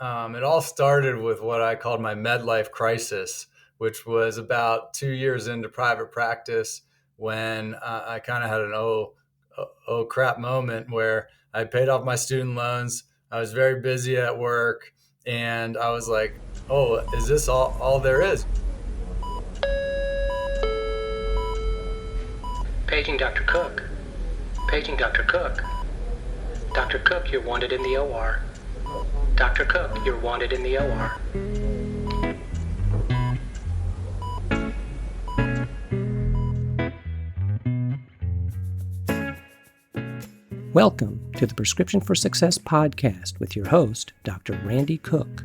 It all started with what I called my midlife crisis, which was about 2 years into private practice when I kind of had an oh crap moment where I paid off my student loans. I was very busy at work, and I was like, "Oh, is this all there is?" Paging Dr. Cook. Paging Dr. Cook. Dr. Cook, you're wanted in the OR. Dr. Cook, you're wanted in the OR. Welcome to the Prescription for Success podcast with your host, Dr. Randy Cook.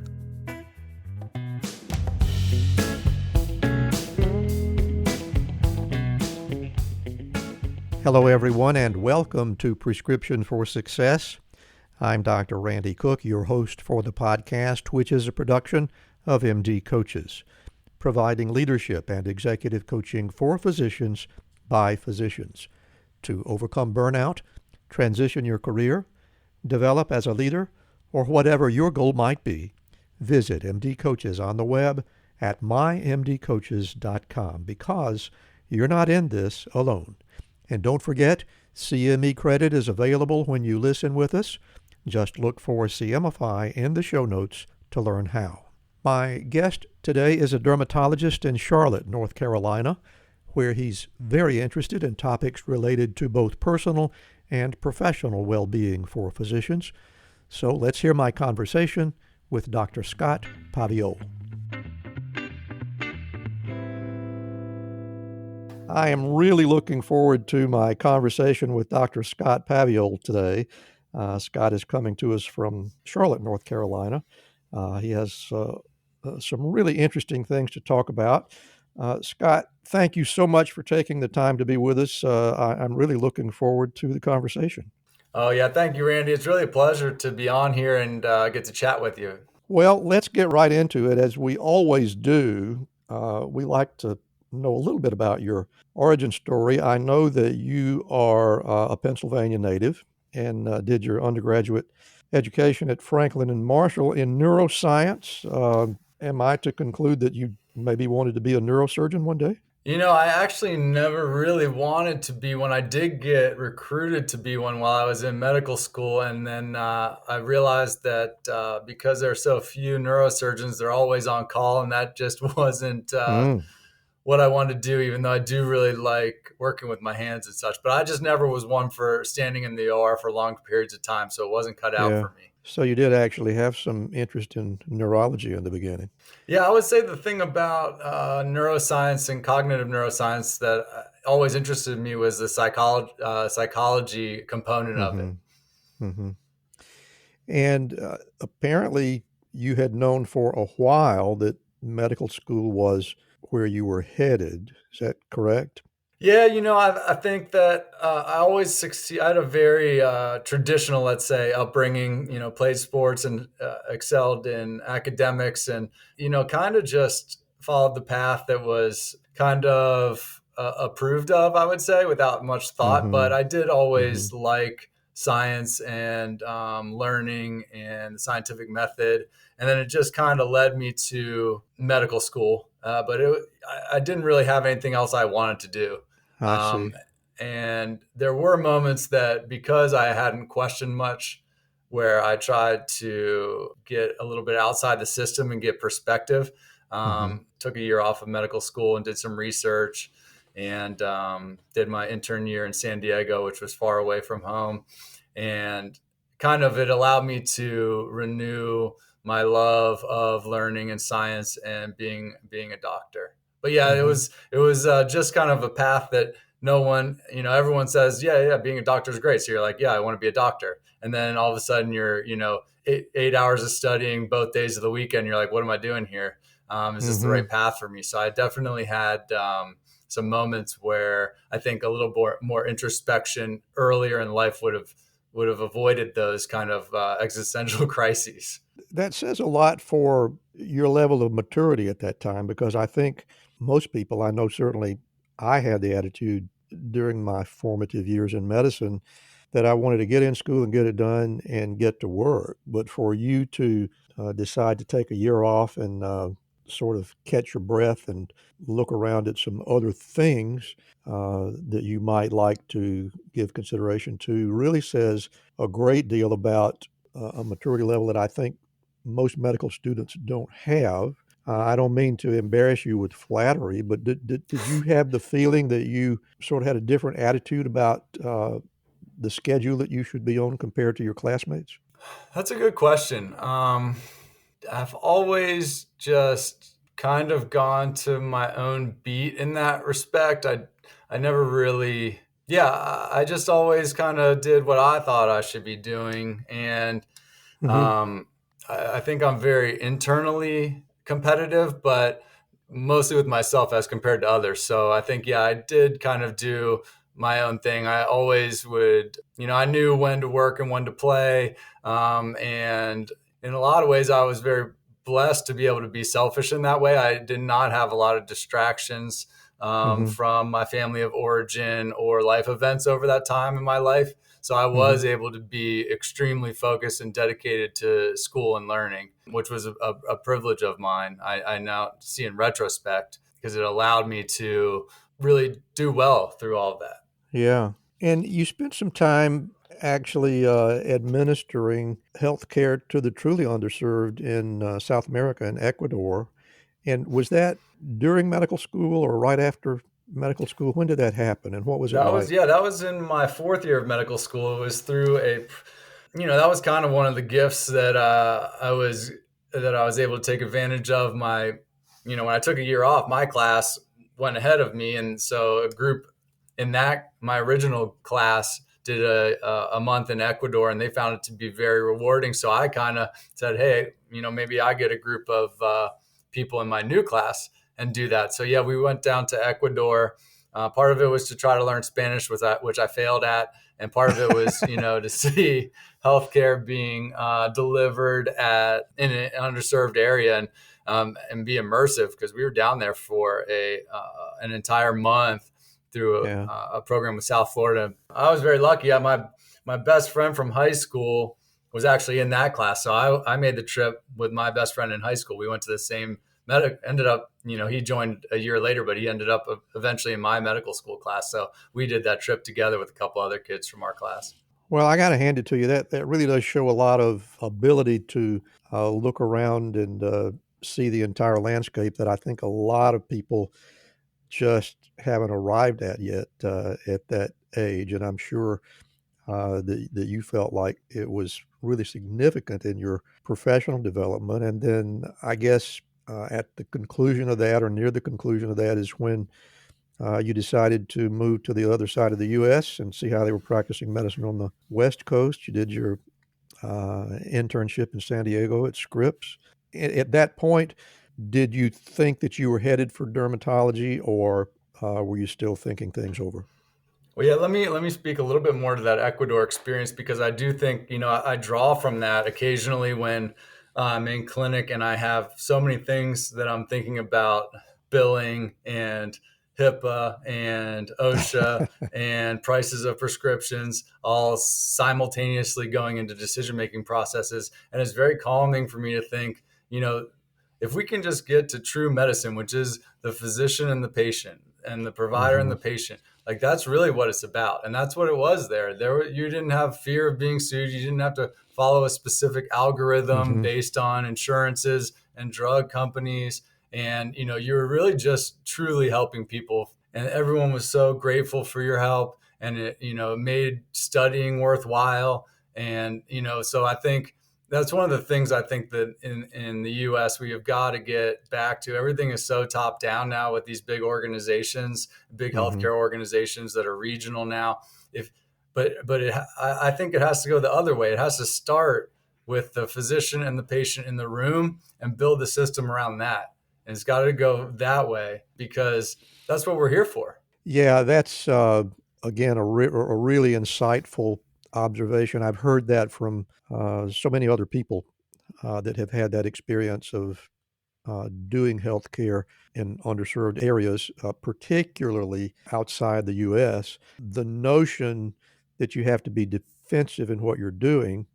Hello, everyone, and welcome to Prescription for Success. I'm Dr. Randy Cook, your host for the podcast, which is a production of MD Coaches, providing leadership and executive coaching for physicians by physicians to overcome burnout, transition your career, develop as a leader, or whatever your goal might be. Visit MD Coaches on the web at mymdcoaches.com because you're not in this alone. And don't forget, CME credit is available when you listen with us. Just look for CMify in the show notes to learn how. My guest today is a dermatologist in Charlotte, North Carolina, where he's very interested in topics related to both personal and professional well-being for physicians. So let's hear my conversation with Dr. Scott Paviol. I am really looking forward to my conversation with Dr. Scott Paviol today. Scott is coming to us from Charlotte, North Carolina. He has some really interesting things to talk about. Scott, thank you so much for taking the time to be with us. I'm really looking forward to the conversation. Oh yeah, thank you, Randy. It's really a pleasure to be on here and get to chat with you. Well, let's get right into it. As we always do, we like to know a little bit about your origin story. I know that you are a Pennsylvania native and did your undergraduate education at Franklin and Marshall in neuroscience. Am I to conclude that you maybe wanted to be a neurosurgeon one day? You know, I actually never really wanted to be one. I did get recruited to be one while I was in medical school. And then I realized that because there are so few neurosurgeons, they're always on call. And that just wasn't what I wanted to do, even though I do really like working with my hands and such. But I just never was one for standing in the OR for long periods of time. So it wasn't cut out for me. So you did actually have some interest in neurology in the beginning. Yeah, I would say the thing about neuroscience and cognitive neuroscience that always interested me was the psychology component of it. Mm-hmm. And apparently you had known for a while that medical school was where you were headed. Is that correct? Yeah, you know, I think that I always succeed. I had a very traditional, let's say, upbringing. You know, played sports and excelled in academics, and kind of just followed the path that was kind of approved of, I would say, without much thought. But I did always like science and learning and the scientific method, and then it just kind of led me to medical school. But I didn't really have anything else I wanted to do. I see. And there were moments that, because I hadn't questioned much, where I tried to get a little bit outside the system and get perspective. Took a year off of medical school and did some research, and did my intern year in San Diego, which was far away from home. And kind of it allowed me to renew my love of learning and science and being a doctor. But yeah, it was just kind of a path that no one, everyone says, yeah, being a doctor is great. So you're like, yeah, I want to be a doctor. And then all of a sudden you're, 8 hours of studying both days of the weekend. You're like, what am I doing here? Is this the right path for me? So I definitely had some moments where I think a little more introspection earlier in life would have avoided those kind of existential crises. That says a lot for your level of maturity at that time, because I think most people, I know certainly I had the attitude during my formative years in medicine that I wanted to get in school and get it done and get to work. But for you to decide to take a year off and sort of catch your breath and look around at some other things that you might like to give consideration to really says a great deal about a maturity level that I think most medical students don't have. I don't mean to embarrass you with flattery, but did you have the feeling that you sort of had a different attitude about the schedule that you should be on compared to your classmates? That's a good question. I've always just kind of gone to my own beat in that respect. I never really, yeah, I just always kind of did what I thought I should be doing. And Mm-hmm. I think I'm very internally competitive, but mostly with myself as compared to others. So I think, yeah, I did kind of do my own thing. I always would, I knew when to work and when to play. And in a lot of ways, I was very blessed to be able to be selfish in that way. I did not have a lot of distractions Mm-hmm. from my family of origin or life events over that time in my life. So I Mm-hmm. was able to be extremely focused and dedicated to school and learning, which was a privilege of mine. I now see in retrospect because it allowed me to really do well through all of that. Yeah. And you spent some time actually administering health care to the truly underserved in South America and Ecuador. And was that during medical school or right after medical school? When did that happen and what was it like? That was in my fourth year of medical school. It was through that was kind of one of the gifts that I was able to take advantage of. When I took a year off, my class went ahead of me, and so a group in that my original class did a month in Ecuador, and they found it to be very rewarding. So I kind of said, hey, maybe I get a group of people in my new class and do that. So yeah, we went down to Ecuador. Part of it was to try to learn Spanish, which I failed at, and part of it was, to see healthcare being delivered in an underserved area and be immersive because we were down there for an entire month through Yeah. a program with South Florida. I was very lucky. My best friend from high school was actually in that class, so I made the trip with my best friend in high school. We went to the same ended up, he joined a year later, but he ended up eventually in my medical school class. So we did that trip together with a couple other kids from our class. Well, I got to hand it to you. That really does show a lot of ability to look around and see the entire landscape that I think a lot of people just haven't arrived at yet at that age. And I'm sure that you felt like it was really significant in your professional development. And then I guess at the conclusion of that or near the conclusion of that is when you decided to move to the other side of the U.S. and see how they were practicing medicine on the West Coast. You did your internship in San Diego at Scripps. At that point, did you think that you were headed for dermatology, or were you still thinking things over? Well, yeah, let me speak a little bit more to that Ecuador experience because I do think, I draw from that occasionally when I'm in clinic and I have so many things that I'm thinking about billing and HIPAA and OSHA and prices of prescriptions all simultaneously going into decision-making processes. And it's very calming for me to think, if we can just get to true medicine, which is the physician and the patient and the provider and Mm-hmm. the patient, like that's really what it's about. And that's what it was there. You didn't have fear of being sued. You didn't have to follow a specific algorithm Mm-hmm. based on insurances and drug companies. And, you were really just truly helping people. And everyone was so grateful for your help. And it, made studying worthwhile. And, so I think that's one of the things I think that in the US, we have got to get back to. Everything is so top down now with these big organizations, big Mm-hmm. healthcare organizations that are regional now. I think it has to go the other way. It has to start with the physician and the patient in the room and build the system around that. And it's got to go that way because that's what we're here for. Yeah, that's again a really insightful observation. I've heard that from so many other people that have had that experience of doing healthcare in underserved areas, particularly outside the U.S. The notion that you have to be defensive in what you're doing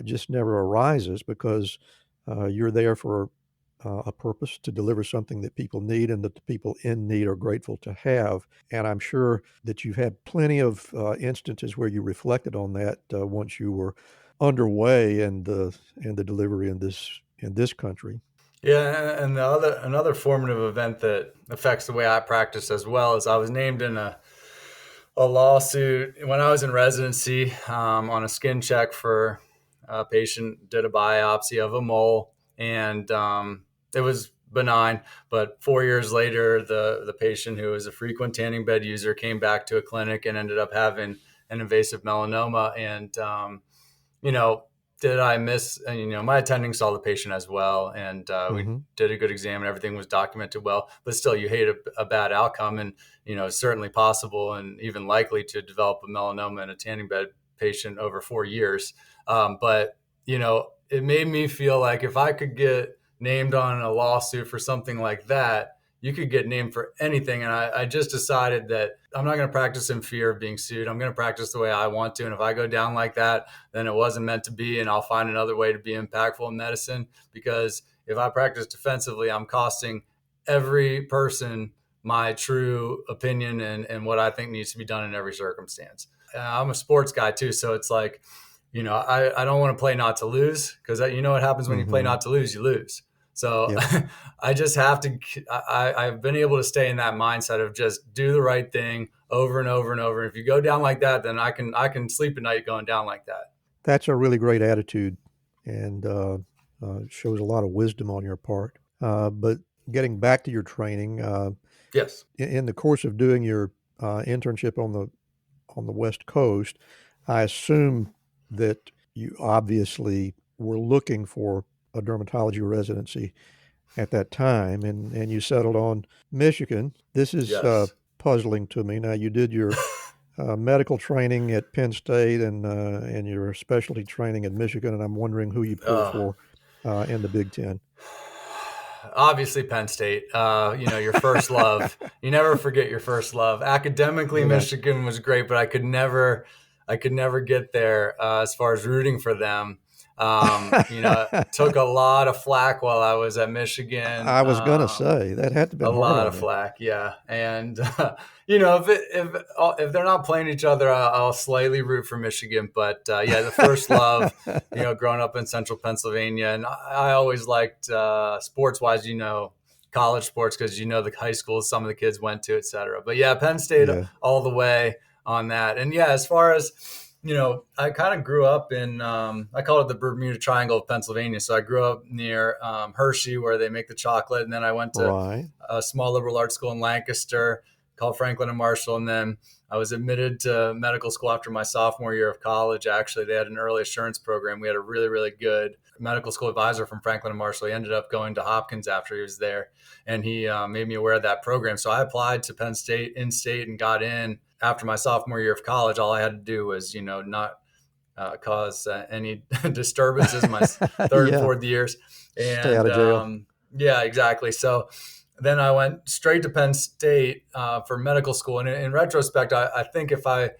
just never arises because you're there for a purpose to deliver something that people need and that the people in need are grateful to have. And I'm sure that you've had plenty of instances where you reflected on that once you were underway in the delivery in this country. Yeah, and another formative event that affects the way I practice as well is I was named in a lawsuit when I was in residency on a skin check for a patient did a biopsy of a mole, and it was benign. But 4 years later, the patient, who was a frequent tanning bed user, came back to a clinic and ended up having an invasive melanoma. And did I miss? And, my attending saw the patient as well, and we did a good exam, and everything was documented well. But still, you hate a bad outcome, and it's certainly possible and even likely to develop a melanoma in a tanning bed patient over 4 years. But it made me feel like if I could get named on a lawsuit for something like that, you could get named for anything. And I just decided that I'm not going to practice in fear of being sued. I'm going to practice the way I want to. And if I go down like that, then it wasn't meant to be. And I'll find another way to be impactful in medicine, because if I practice defensively, I'm costing every person my true opinion and what I think needs to be done in every circumstance. I'm a sports guy too. So it's like, I don't want to play not to lose, because what happens when you play not to lose, you lose. So yep. I just have to, I've been able to stay in that mindset of just do the right thing over and over and over. And if you go down like that, then I can sleep at night going down like that. That's a really great attitude, and shows a lot of wisdom on your part. But getting back to your training, yes, in the course of doing your internship on the West Coast, I assume that you obviously were looking for a dermatology residency at that time, and you settled on Michigan. This is yes. Puzzling to me. Now, you did your medical training at Penn State and your specialty training at Michigan, and I'm wondering who you pulled for in the Big Ten. Obviously Penn State, your first love. You never forget your first love. Academically, yeah. Michigan was great, but I could never get there as far as rooting for them. Took a lot of flack while I was at Michigan. I was going to say that had to be a lot of flack. Yeah. And, if they're not playing each other, I'll slightly root for Michigan, but the first love, growing up in central Pennsylvania. And I always liked sports wise, college sports, because, the high schools some of the kids went to, et cetera. But yeah, Penn State all the way on that. And yeah, as far as, I kind of grew up in, I call it the Bermuda Triangle of Pennsylvania. So I grew up near Hershey, where they make the chocolate. And then I went to a small liberal arts school in Lancaster called Franklin and Marshall. And then I was admitted to medical school after my sophomore year of college. Actually, they had an early assurance program. We had a really, really good medical school advisor from Franklin and Marshall. He ended up going to Hopkins after he was there. And he made me aware of that program. So I applied to Penn State in-state and got in. After my sophomore year of college, all I had to do was, not cause any disturbances my third and fourth years. And stay out of jail. Yeah, exactly. So then I went straight to Penn State for medical school. And in retrospect, I think if I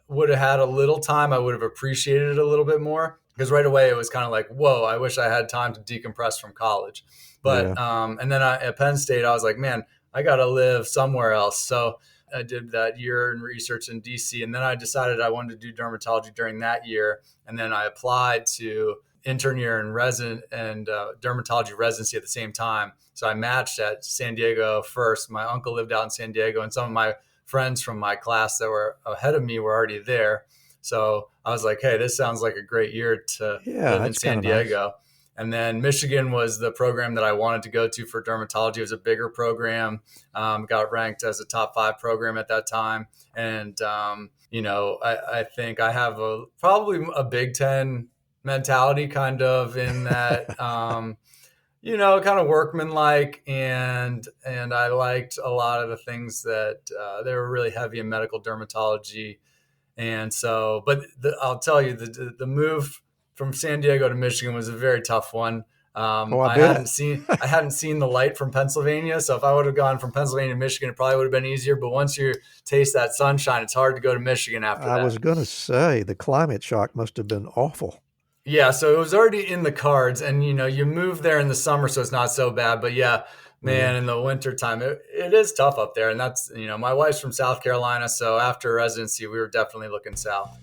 would have had a little time, I would have appreciated it a little bit more, because right away it was kind of like, whoa, I wish I had time to decompress from college. But and then at Penn State, I was like, man, I got to live somewhere else. So I did that year in research in DC, and then I decided I wanted to do dermatology during that year. And then I applied to intern year and resident and dermatology residency at the same time. So I matched at San Diego first. My uncle lived out in San Diego, and some of my friends from my class that were ahead of me were already there. So I was like, hey, this sounds like a great year to live in San Diego. Nice. And then Michigan was the program that I wanted to go to for dermatology. It was a bigger program, got ranked as a top 5 program at that time. And, I think I have probably a Big Ten mentality kind of in that, kind of workmanlike. And I liked a lot of the things that they were really heavy in medical dermatology. And so, but I'll tell you, the move from San Diego to Michigan was a very tough one. I hadn't seen the light from Pennsylvania. So if I would have gone from Pennsylvania to Michigan, it probably would have been easier. But once you taste that sunshine, it's hard to go to Michigan after that. I was going to say the climate shock must have been awful. Yeah, so it was already in the cards, and you move there in the summer, so it's not so bad. But yeah, man, in the winter time, it is tough up there. And that's, my wife's from South Carolina, so after residency, we were definitely looking south.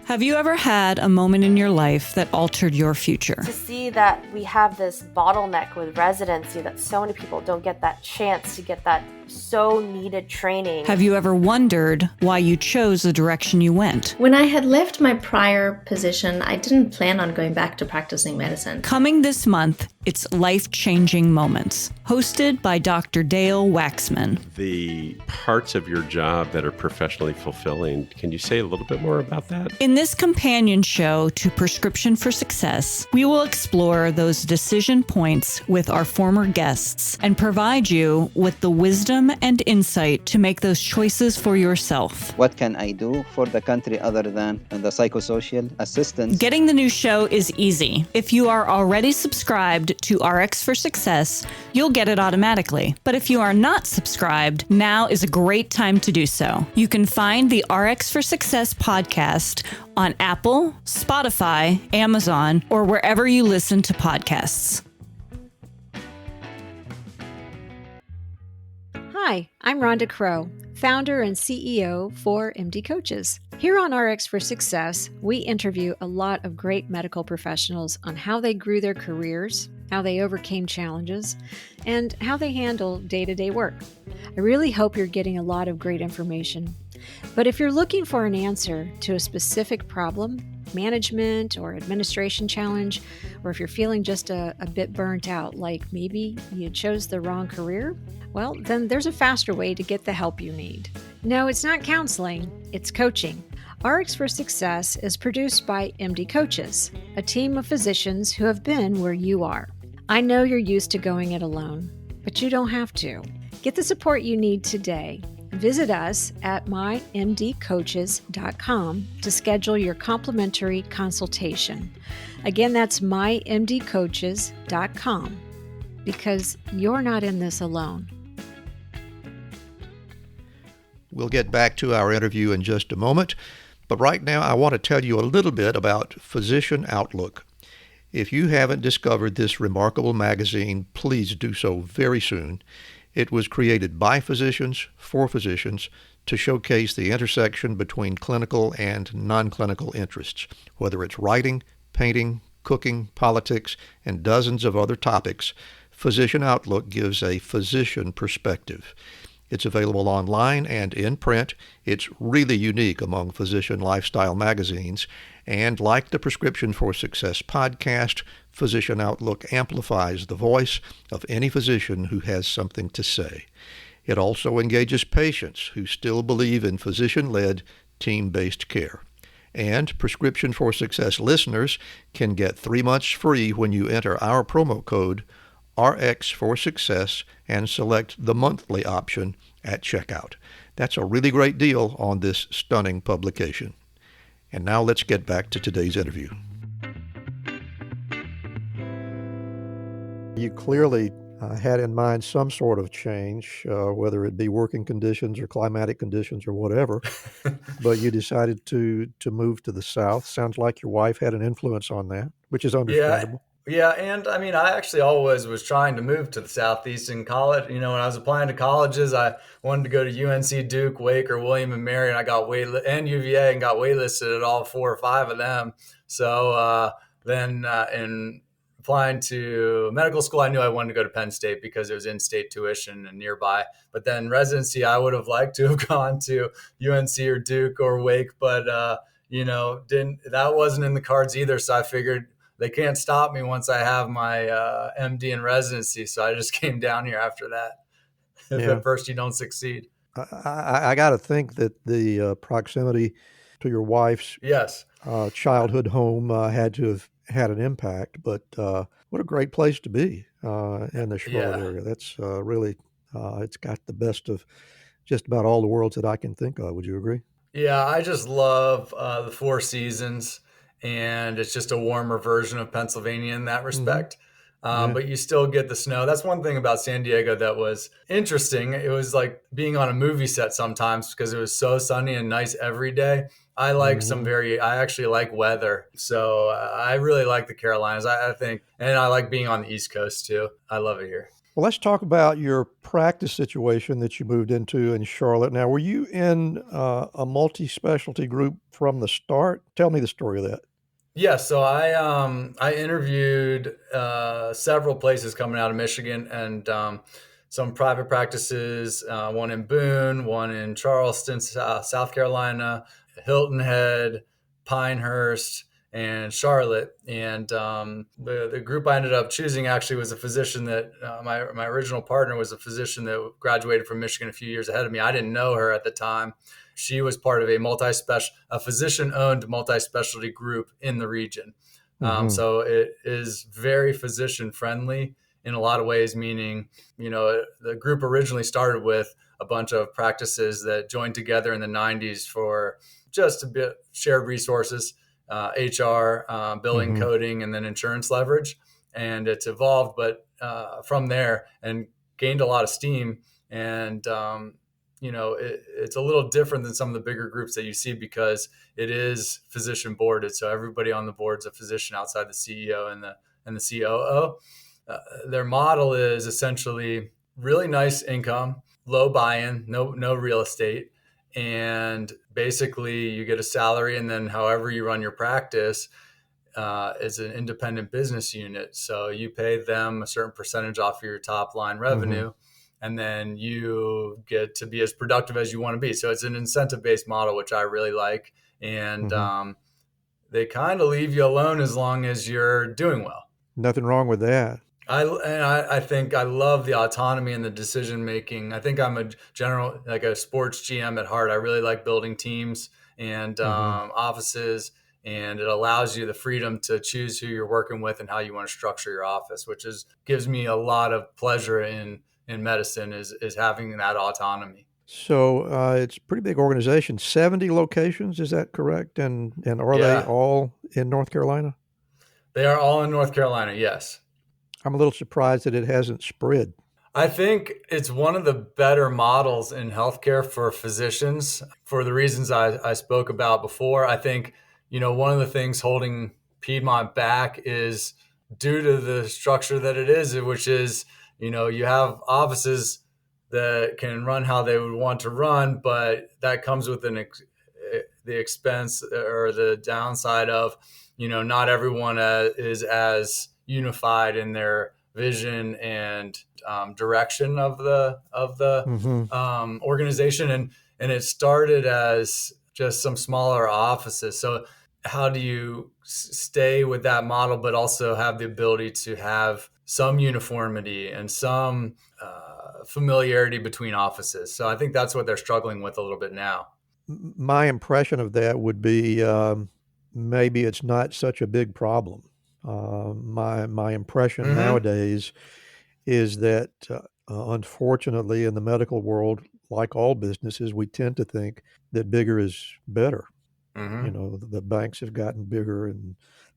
Have you ever had a moment in your life that altered your future? To see that we have this bottleneck with residency, that so many people don't get that chance to get that so needed training. Have you ever wondered why you chose the direction you went? When I had left my prior position, I didn't plan on going back to practicing medicine. Coming this month, it's Life-Changing Moments, hosted by Dr. Dale Waxman. The parts of your job that are professionally fulfilling, can you say a little bit more about that? In this companion show to Prescription for Success, we will explore those decision points with our former guests and provide you with the wisdom and insight to make those choices for yourself. What can I do for the country other than the psychosocial assistance? Getting the new show is easy. If you are already subscribed to RX for Success, you'll get it automatically. But if you are not subscribed, now is a great time to do so. You can find the RX for Success podcast on Apple, Spotify, Amazon, or wherever you listen to podcasts. Hi, I'm Rhonda Crow, founder and CEO for MD Coaches. Here on RX for Success, we interview a lot of great medical professionals on how they grew their careers, how they overcame challenges, and how they handle day-to-day work. I really hope you're getting a lot of great information. But if you're looking for an answer to a specific problem, management or administration challenge, or if you're feeling just a bit burnt out, like maybe you chose the wrong career, well, then there's a faster way to get the help you need. No, it's not counseling, it's coaching. RX for Success is produced by MD Coaches, a team of physicians who have been where you are. I know you're used to going it alone, but you don't have to. Get the support you need today. Visit us at mymdcoaches.com to schedule your complimentary consultation. Again, that's mymdcoaches.com, because you're not in this alone. We'll get back to our interview in just a moment, but right now I want to tell you a little bit about Physician Outlook. If you haven't discovered this remarkable magazine, please do so very soon. It was created by physicians for physicians to showcase the intersection between clinical and non-clinical interests, whether it's writing, painting, cooking, politics, and dozens of other topics. Physician Outlook gives a physician perspective. It's available online and in print. It's really unique among physician lifestyle magazines. And like the Prescription for Success podcast, Physician Outlook amplifies the voice of any physician who has something to say. It also engages patients who still believe in physician-led, team-based care. And Prescription for Success listeners can get 3 months free when you enter our promo code RX for Success and select the monthly option at checkout. That's a really great deal on this stunning publication. And now let's get back to today's interview. You clearly had in mind some sort of change, whether it be working conditions or climatic conditions or whatever, but you decided to move to the South. Sounds like your wife had an influence on that, which is understandable. Yeah, and I mean, I actually always was trying to move to the Southeast in college. When I was applying to colleges, I wanted to go to UNC, Duke, Wake, or William and Mary, and I got and UVA, and got waitlisted at all 4 or 5 of them. So then in applying to medical school, I knew I wanted to go to Penn State because it was in-state tuition and nearby. But then residency, I would have liked to have gone to UNC or Duke or Wake, but that wasn't in the cards either. So I figured they can't stop me once I have my MD in residency. So I just came down here after that. If at first you don't succeed. I got to think that the proximity to your wife's childhood home had to have had an impact. But what a great place to be in the Charlotte area. That's really, it's got the best of just about all the worlds that I can think of. Would you agree? Yeah, I just love the 4 seasons. And it's just a warmer version of Pennsylvania in that respect. But you still get the snow. That's one thing about San Diego that was interesting. It was like being on a movie set sometimes because it was so sunny and nice every day. I like I actually like weather. So I really like the Carolinas, I think. And I like being on the East Coast too. I love it here. Well, let's talk about your practice situation that you moved into in Charlotte. Now, were you in a multi-specialty group from the start? Tell me the story of that. Yeah, so I interviewed several places coming out of Michigan, and some private practices, one in Boone, one in Charleston, South Carolina, Hilton Head, Pinehurst, and Charlotte. And the group I ended up choosing actually was a physician that my original partner was a physician that graduated from Michigan a few years ahead of me. I didn't know her at the time. She was part of a physician-owned multi-specialty group in the region. So it is very physician-friendly in a lot of ways, meaning, the group originally started with a bunch of practices that joined together in the 90s for just a bit shared resources, HR, billing, coding, and then insurance leverage. And it's evolved, but from there and gained a lot of steam. And it's a little different than some of the bigger groups that you see because it is physician boarded. So everybody on the board is a physician outside the CEO and the COO. Their model is essentially really nice income, low buy-in, no real estate. And basically you get a salary, and then however you run your practice is an independent business unit. So you pay them a certain percentage off of your top line revenue. And then you get to be as productive as you want to be. So it's an incentive-based model, which I really like. And they kind of leave you alone as long as you're doing well. Nothing wrong with that. I think I love the autonomy and the decision-making. I think I'm a sports GM at heart. I really like building teams and offices, and it allows you the freedom to choose who you're working with and how you want to structure your office, which gives me a lot of pleasure in medicine is having that autonomy. So it's a pretty big organization, 70 locations, is that correct? And are they all in North Carolina? They are all in North Carolina, yes. I'm a little surprised that it hasn't spread. I think it's one of the better models in healthcare for physicians for the reasons I spoke about before. I think, one of the things holding Piedmont back is due to the structure that it is, which is, you have offices that can run how they would want to run, but that comes with the expense or the downside of, not everyone is as unified in their vision and direction of the organization. And it started as just some smaller offices. So how do you stay with that model, but also have the ability to have some uniformity and some familiarity between offices? So I think that's what they're struggling with a little bit now. My impression of that would be maybe it's not such a big problem. My impression nowadays is that unfortunately in the medical world, like all businesses, we tend to think that bigger is better. The banks have gotten bigger and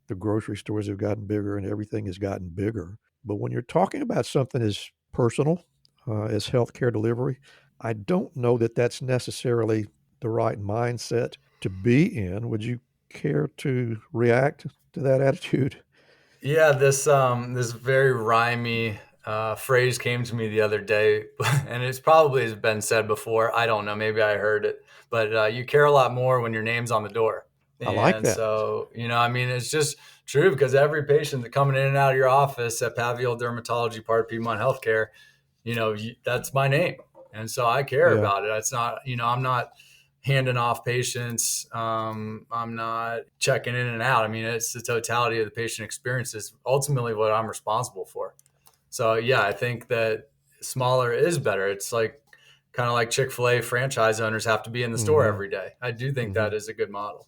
the grocery stores have gotten bigger and everything has gotten bigger. But when you're talking about something as personal as healthcare delivery, I don't know that that's necessarily the right mindset to be in. Would you care to react to that attitude? Yeah, this very rhymey phrase came to me the other day, and it's probably has been said before. I don't know, maybe I heard it, but you care a lot more when your name's on the door. I like that. So, it's just true because every patient that coming in and out of your office at Paviol Dermatology, part of Piedmont Healthcare, that's my name. And so I care about it. It's not, I'm not handing off patients. I'm not checking in and out. It's the totality of the patient experience is ultimately what I'm responsible for. So I think that smaller is better. It's kind of like Chick-fil-A franchise owners have to be in the store every day. I do think that is a good model.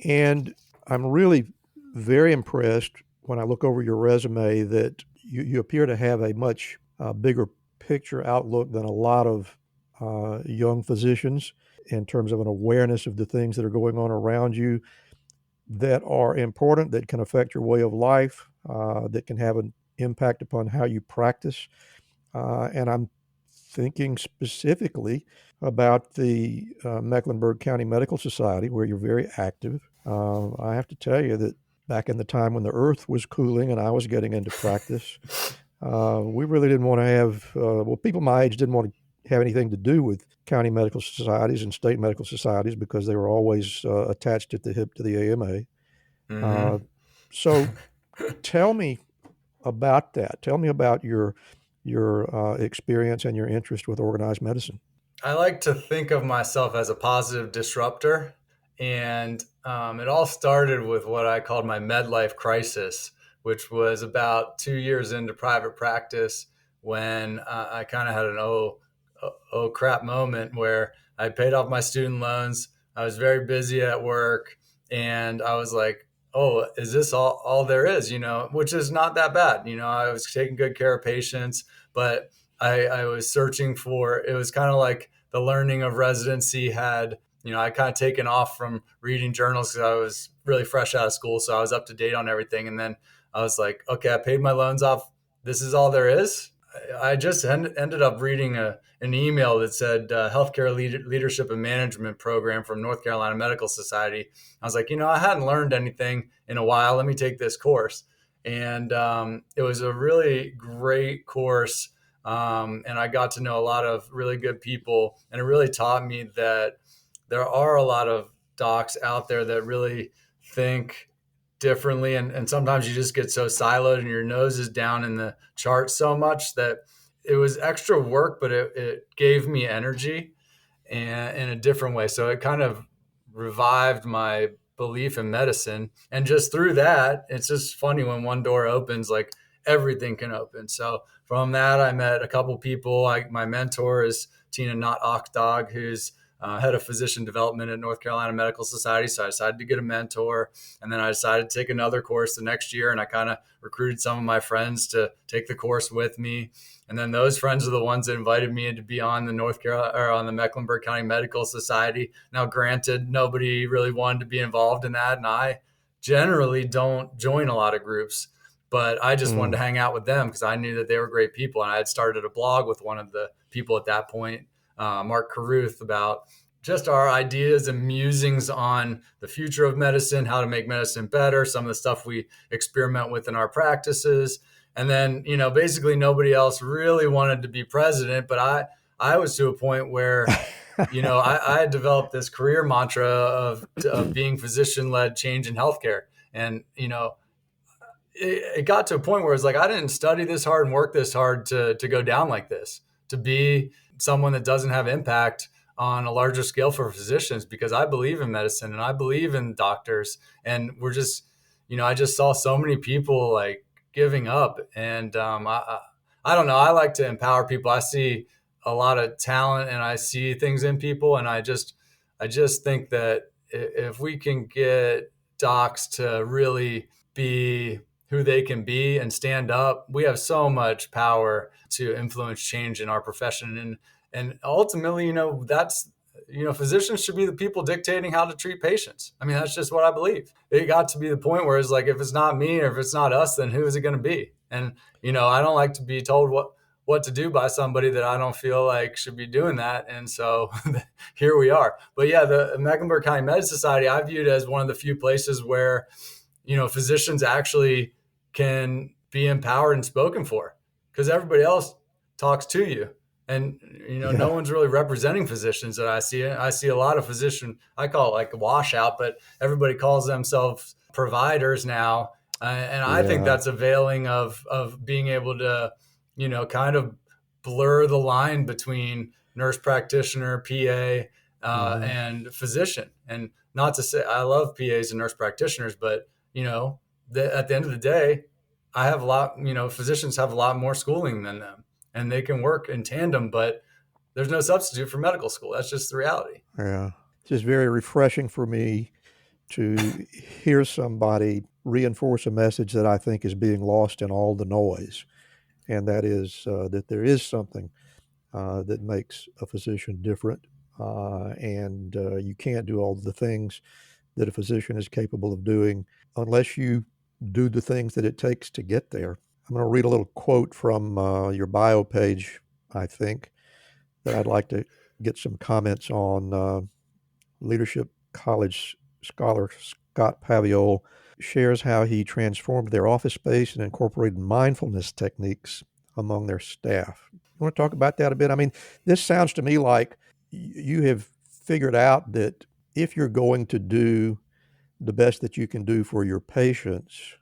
And I'm really very impressed when I look over your resume that you appear to have a much bigger picture outlook than a lot of young physicians in terms of an awareness of the things that are going on around you that are important, that can affect your way of life, that can have an impact upon how you practice. And I'm thinking specifically about the Mecklenburg County Medical Society, where you're very active. I have to tell you that back in the time when the earth was cooling and I was getting into practice, we really didn't want to have, people my age didn't want to have anything to do with county medical societies and state medical societies because they were always attached at the hip to the AMA. Mm-hmm. So tell me about that. Tell me about your experience and your interest with organized medicine. I like to think of myself as a positive disruptor. And it all started with what I called my midlife crisis, which was about 2 years into private practice when I kind of had an oh crap moment where I paid off my student loans. I was very busy at work, and I was like, oh, is this all there is? Which is not that bad. I was taking good care of patients, but I was searching for, it was kind of like the learning of residency had, I kind of taken off from reading journals because I was really fresh out of school. So I was up to date on everything. And then I was like, okay, I paid my loans off. This is all there is. I just ended up reading an email that said Healthcare Leadership and Management Program from North Carolina Medical Society. I was like, I hadn't learned anything in a while. Let me take this course. And it was a really great course. And I got to know a lot of really good people. And it really taught me that there are a lot of docs out there that really think differently. And sometimes you just get so siloed and your nose is down in the chart so much that it was extra work, but it gave me energy and in a different way. So it kind of revived my belief in medicine. And just through that, it's just funny when one door opens, like everything can open. So from that, I met a couple people. My mentor is Tina Knott Ochdog, who's head of physician development at North Carolina Medical Society. So I decided to get a mentor, and then I decided to take another course the next year. And I kind of recruited some of my friends to take the course with me. And then those friends are the ones that invited me to be on the on the Mecklenburg County Medical Society. Now, granted, nobody really wanted to be involved in that, and I generally don't join a lot of groups. But I just wanted to hang out with them because I knew that they were great people. And I had started a blog with one of the people at that point, Mark Carruth, about just our ideas and musings on the future of medicine, how to make medicine better, some of the stuff we experiment with in our practices. And then, basically nobody else really wanted to be president, but I was to a point where, I had developed this career mantra of being physician-led change in healthcare. And, it got to a point where it's like, I didn't study this hard and work this hard to go down like this, to be someone that doesn't have impact on a larger scale for physicians, because I believe in medicine and I believe in doctors. And we're just, I just saw so many people like giving up. And I don't know. I like to empower people. I see a lot of talent and I see things in people. And I just think that if we can get docs to really be who they can be and stand up, we have so much power to influence change in our profession. And ultimately, that's, physicians should be the people dictating how to treat patients. I mean, that's just what I believe. It got to be the point where it's like, if it's not me or if it's not us, then who is it going to be? And, I don't like to be told what to do by somebody that I don't feel like should be doing that. And so here we are. But yeah, the Mecklenburg County Medical Society, I viewed as one of the few places where, physicians actually can be empowered and spoken for, because everybody else talks to you. And, no one's really representing physicians that I see. I see a lot of physician, I call it like a washout, but everybody calls themselves providers now. And I think that's a veiling of being able to, kind of blur the line between nurse practitioner, PA, and physician. And not to say I love PAs and nurse practitioners, but, at the end of the day, I have a lot, physicians have a lot more schooling than them and they can work in tandem, but there's no substitute for medical school. That's just the reality. Yeah. It's just very refreshing for me to hear somebody reinforce a message that I think is being lost in all the noise. And that is that there is something that makes a physician different. And you can't do all the things that a physician is capable of doing unless you do the things that it takes to get there. I'm going to read a little quote from your bio page, I think, that I'd like to get some comments on Leadership College scholar Scott Paviol shares how he transformed their office space and incorporated mindfulness techniques among their staff. You want to talk about that a bit? I mean, this sounds to me like you have figured out that if you're going to do the best that you can do for your patients,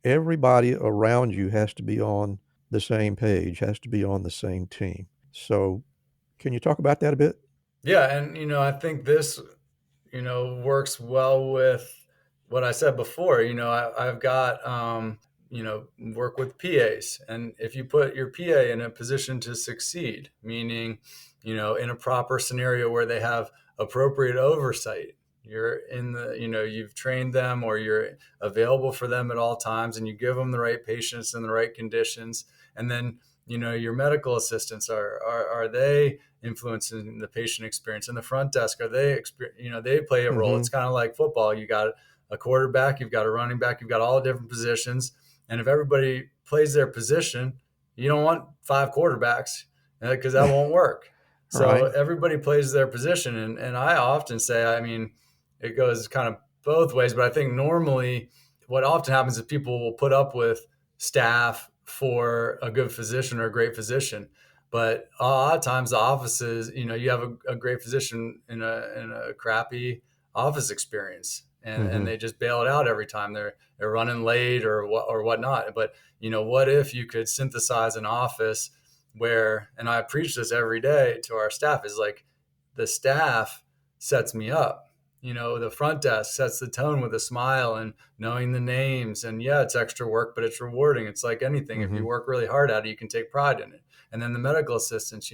everybody around you has to be on the same page, has to be on the same team. So can you talk about that a bit? Yeah. And, I think this, works well with what I said before. I've got, work with PAs. And if you put your PA in a position to succeed, meaning, in a proper scenario where they have appropriate oversight, you're in the, you've trained them or you're available for them at all times, and you give them the right patients and the right conditions. And then, your medical assistants are they influencing the patient experience? And the front desk, are they, they play a role. It's kind of like football. You got a quarterback, you've got a running back, you've got all the different positions. And if everybody plays their position, you don't want 5 quarterbacks because that won't work. So Right. Everybody plays their position. And I often say, I mean, it goes kind of both ways, but I think normally what often happens is people will put up with staff for a good physician or a great physician. But a lot of times the offices, you have a great physician in a crappy office experience, and they just bail it out every time they're running late or whatnot. But what if you could synthesize an office where, and I preach this every day to our staff, is like the staff sets me up. The front desk sets the tone with a smile and knowing the names. And yeah, it's extra work, but it's rewarding. It's like anything. If you work really hard at it, you can take pride in it. And then the medical assistants,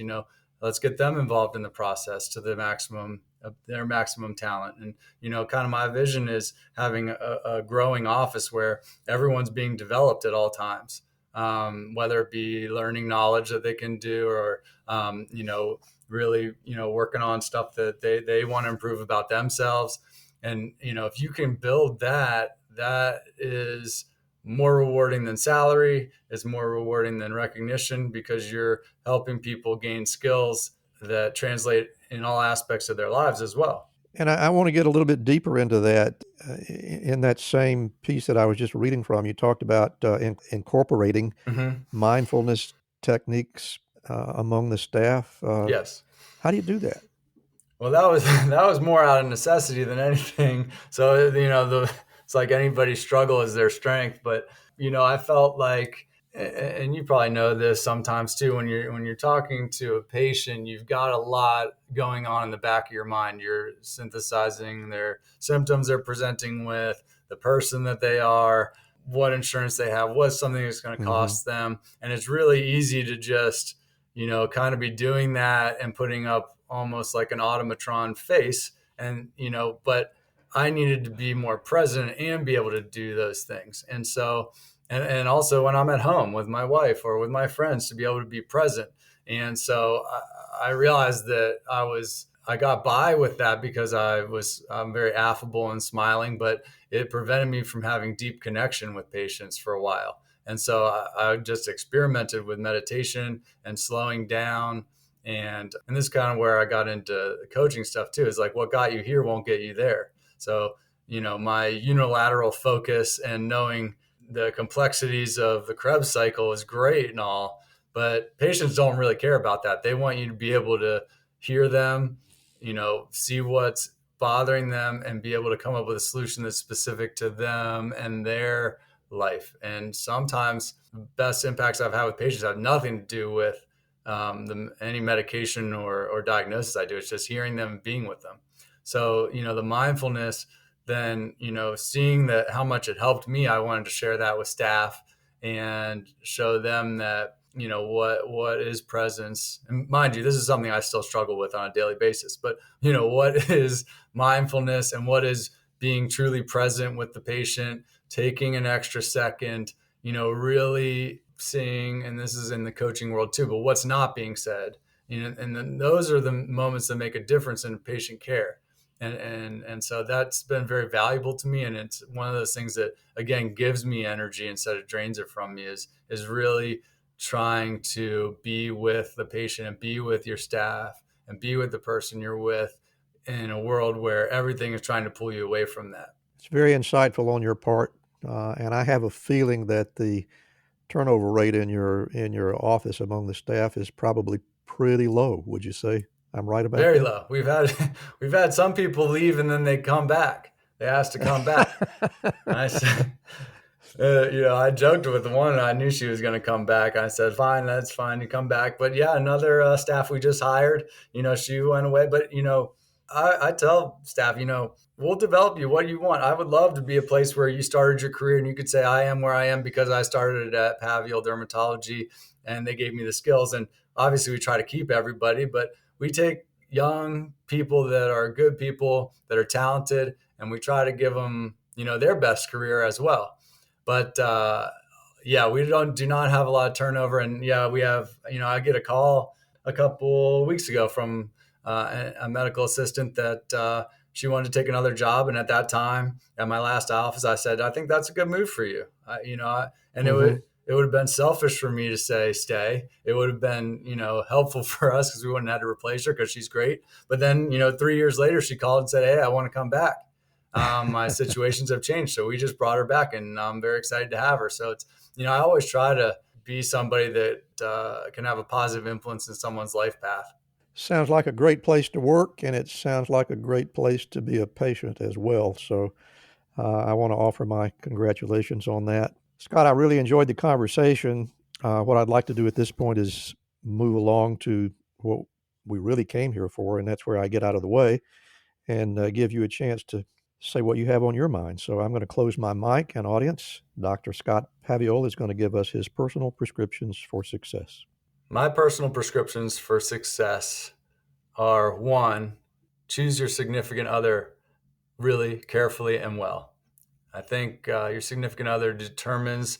let's get them involved in the process to the maximum of their maximum talent. And, kind of my vision is having a growing office where everyone's being developed at all times, whether it be learning knowledge that they can do or, really, working on stuff that they want to improve about themselves. And, if you can build that is more rewarding than salary, is more rewarding than recognition, because you're helping people gain skills that translate in all aspects of their lives as well. And I want to get a little bit deeper into that. In that same piece that I was just reading from, you talked about incorporating mindfulness techniques among the staff. Yes. How do you do that? Well, that was more out of necessity than anything. So, it's like anybody's struggle is their strength. But, I felt like, and you probably know this sometimes too, when you're talking to a patient, you've got a lot going on in the back of your mind. You're synthesizing their symptoms they're presenting with, the person that they are, what insurance they have, what's something that's going to cost them. And it's really easy to just, kind of be doing that and putting up almost like an automatron face. And, but I needed to be more present and be able to do those things. And so, and also when I'm at home with my wife or with my friends, to be able to be present. And so I realized that I got by with that because I'm very affable and smiling, but it prevented me from having deep connection with patients for a while. And so I just experimented with meditation and slowing down. And this is kind of where I got into the coaching stuff too, is like what got you here won't get you there. So, my unilateral focus and knowing the complexities of the Krebs cycle is great and all, but patients don't really care about that. They want you to be able to hear them, see what's bothering them and be able to come up with a solution that's specific to them and their life. And sometimes the best impacts I've had with patients have nothing to do with any medication or diagnosis I do. It's just hearing them and being with them. So, the mindfulness, then, seeing that how much it helped me, I wanted to share that with staff and show them that, what is presence. And mind you, this is something I still struggle with on a daily basis, but, what is mindfulness and what is being truly present with the patient, taking an extra second, really seeing, and this is in the coaching world too, but what's not being said, and then those are the moments that make a difference in patient care. And so that's been very valuable to me. And it's one of those things that, again, gives me energy instead of drains it from me, is really trying to be with the patient and be with your staff and be with the person you're with in a world where everything is trying to pull you away from that. It's very insightful on your part, and I have a feeling that the turnover rate in your office among the staff is probably pretty low. Would you say I'm right about Very that? low. We've had some people leave and then they come back. They ask to come back. I said, I joked with the one. I knew she was going to come back. I said, "Fine, that's fine. You come back." But yeah, another staff we just hired. She went away. But I tell staff, we'll develop you what you want. I would love to be a place where you started your career and you could say, I am where I am because I started at Paviol dermatology and they gave me the skills. And obviously we try to keep everybody, but we take young people that are good people, that are talented, and we try to give them, their best career as well. But we do not have a lot of turnover. And we have, I get a call a couple weeks ago from a medical assistant that she wanted to take another job. And at that time, at my last office, I said, I think that's a good move for you. It would have been selfish for me to say stay. It would have been, helpful for us because we wouldn't have had to replace her because she's great. But then, 3 years later, she called and said, hey, I want to come back. My situations have changed. So we just brought her back and I'm very excited to have her. So it's, I always try to be somebody that can have a positive influence in someone's life path. Sounds like a great place to work, and it sounds like a great place to be a patient as well. So I want to offer my congratulations on that. Scott, I really enjoyed the conversation. What I'd like to do at this point is move along to what we really came here for, and that's where I get out of the way and give you a chance to say what you have on your mind. So I'm going to close my mic, and audience, Dr. Scott Paviol is going to give us his personal prescriptions for success. My personal prescriptions for success are: 1, choose your significant other really carefully and well. I think your significant other determines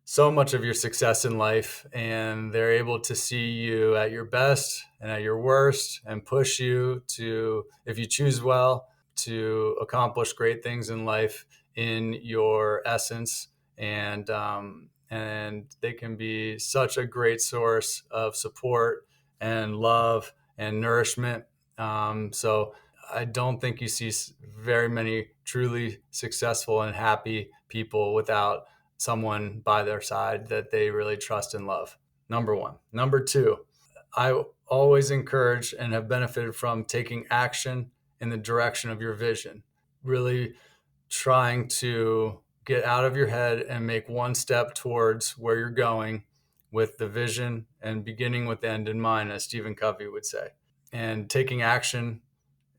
so much of your success in life, and they're able to see you at your best and at your worst and push you to, if you choose well, to accomplish great things in life in your essence. And they can be such a great source of support and love and nourishment. So I don't think you see very many truly successful and happy people without someone by their side that they really trust and love. Number 1. Number 2, I always encourage and have benefited from taking action in the direction of your vision, really trying to get out of your head and make one step towards where you're going with the vision and beginning with the end in mind, as Stephen Covey would say. And taking action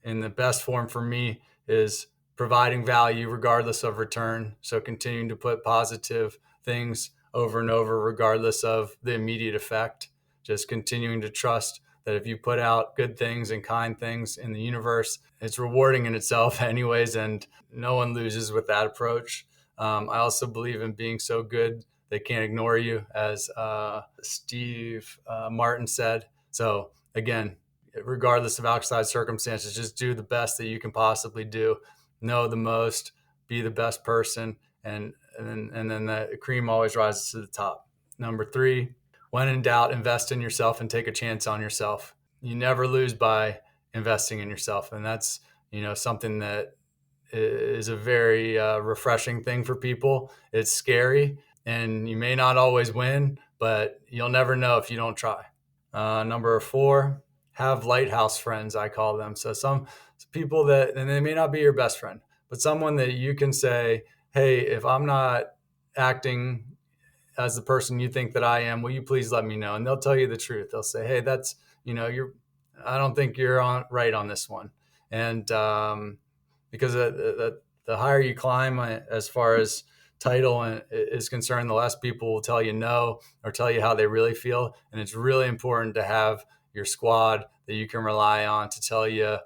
in the best form for me is providing value regardless of return. So continuing to put positive things over and over regardless of the immediate effect. Just continuing to trust that if you put out good things and kind things in the universe, it's rewarding in itself anyways, and no one loses with that approach. I also believe in being so good they can't ignore you, as Steve Martin said. So again, regardless of outside circumstances, just do the best that you can possibly do. Know the most, be the best person, and then the cream always rises to the top. Number 3, when in doubt, invest in yourself and take a chance on yourself. You never lose by investing in yourself, and that's something that is a very refreshing thing for people. It's scary, and you may not always win, but you'll never know if you don't try. Number 4, have lighthouse friends, I call them. So some people that, and they may not be your best friend, but someone that you can say, hey, if I'm not acting as the person you think that I am, will you please let me know? And they'll tell you the truth. They'll say, hey, that's, I don't think you're right on this one. And because the higher you climb as far as title is concerned, the less people will tell you no or tell you how they really feel. And it's really important to have your squad that you can rely on to tell you,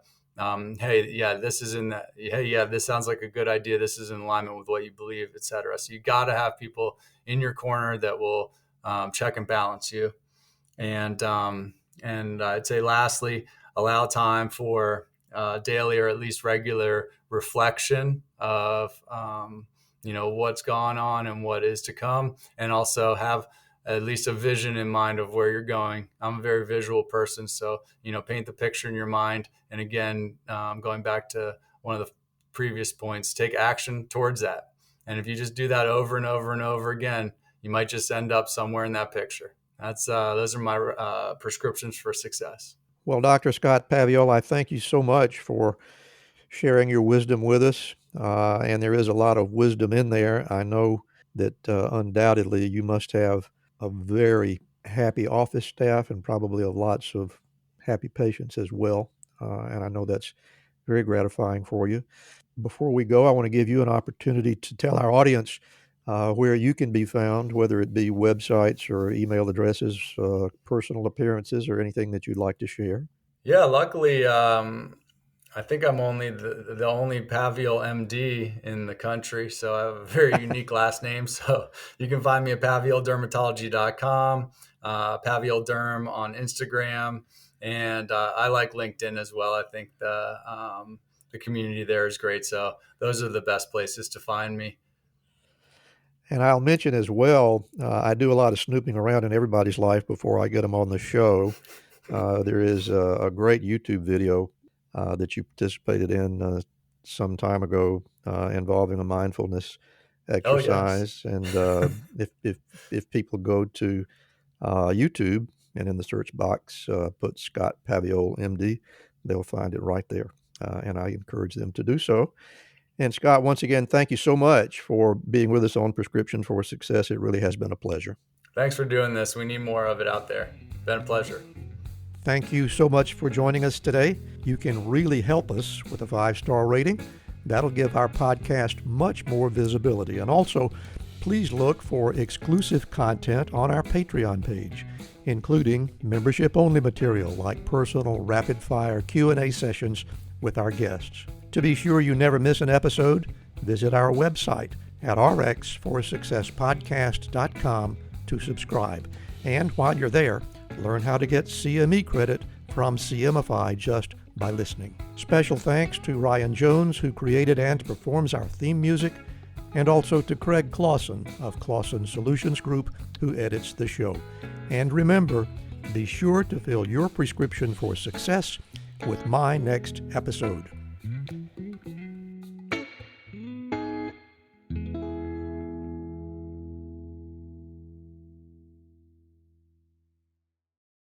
hey, yeah, this is in that. Hey, yeah, this sounds like a good idea. This is in alignment with what you believe, et cetera. So you got to have people in your corner that will check and balance you. And I'd say lastly, allow time for daily or at least regular reflection of, what's gone on and what is to come. And also have at least a vision in mind of where you're going. I'm a very visual person, so paint the picture in your mind. And again, going back to one of the previous points, take action towards that. And if you just do that over and over and over again, you might just end up somewhere in that picture. Those are my prescriptions for success. Well, Dr. Scott Paviol, I thank you so much for sharing your wisdom with us. And there is a lot of wisdom in there. I know that undoubtedly you must have a very happy office staff and probably lots of happy patients as well. And I know that's very gratifying for you. Before we go, I want to give you an opportunity to tell our audience where you can be found, whether it be websites or email addresses, personal appearances, or anything that you'd like to share. Yeah, luckily, I think I'm only the only Paviol MD in the country, so I have a very unique last name. So you can find me at pavioldermatology.com, Paviol Derm on Instagram, and I like LinkedIn as well. I think the community there is great. So those are the best places to find me. And I'll mention as well, I do a lot of snooping around in everybody's life before I get them on the show. There is a great YouTube video that you participated in some time ago involving a mindfulness exercise. Oh, yes. And if people go to YouTube and in the search box put Scott Paviol MD, they'll find it right there. And I encourage them to do so. And Scott, once again, thank you so much for being with us on Prescription for Success. It really has been a pleasure. Thanks for doing this. We need more of it out there. Been a pleasure. Thank you so much for joining us today. You can really help us with a 5-star rating. That'll give our podcast much more visibility. And also, please look for exclusive content on our Patreon page, including membership-only material like personal rapid-fire Q&A sessions with our guests. To be sure you never miss an episode, visit our website at rxforsuccesspodcast.com to subscribe. And while you're there, learn how to get CME credit from CMify just by listening. Special thanks to Ryan Jones, who created and performs our theme music, and also to Craig Clausen of Clausen Solutions Group, who edits the show. And remember, be sure to fill your prescription for success with my next episode.